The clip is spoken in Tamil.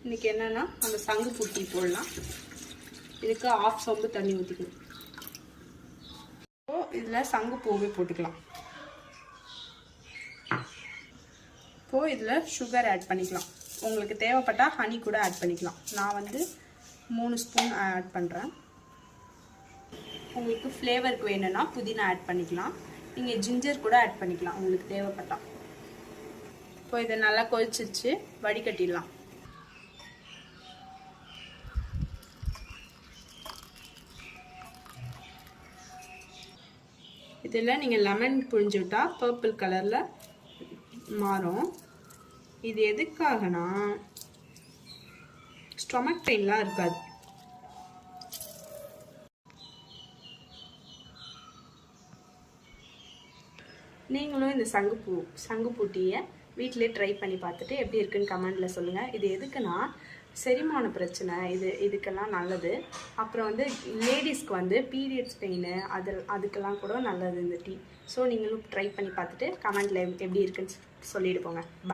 இன்றைக்கி என்னென்னா நம்ம சங்குப்பூ டீ போடலாம். இதுக்கு 1/2 சொம்பு தண்ணி ஊற்றிக்கணும். இப்போது இதில் சங்குப்பூவே போட்டுக்கலாம். இப்போது இதில் சுகர் ஆட் பண்ணிக்கலாம். உங்களுக்கு தேவைப்பட்டால் ஹனி கூட ஆட் பண்ணிக்கலாம். நான் வந்து 3 ஸ்பூன் ஆட் பண்ணுறேன். உங்களுக்கு ஃப்ளேவருக்கு வேணும்னா புதினா ஆட் பண்ணிக்கலாம். நீங்கள் ஜிஞ்சர் கூட ஆட் பண்ணிக்கலாம் உங்களுக்கு தேவைப்பட்டால். இப்போ இதை நல்லா கொதிச்சிச்சு, வடிகட்டிடலாம். இதில் நீங்கள் லெமன் புழிஞ்சு விட்டால் பர்பிள் கலரில் மாறும். இது எதுக்காகனா ஸ்டொமக் பெயின்லாம் இருக்காது. நீங்களும் இந்த சங்குப்பூ டீயை வீட்டிலே ட்ரை பண்ணி பார்த்துட்டு எப்படி இருக்குன்னு கமெண்டில் சொல்லுங்கள். இது எதுக்குன்னா செரிமான பிரச்சனை இதுக்கெல்லாம் நல்லது. அப்புறம் வந்து லேடிஸ்க்கு வந்து பீரியட்ஸ் பெயின் அதுக்கெல்லாம் கூட நல்லது இந்த டீ. ஸோ நீங்களும் ட்ரை பண்ணி பார்த்துட்டு கமெண்டில் எப்படி இருக்குன்னு சொல்லிட்டு போங்க.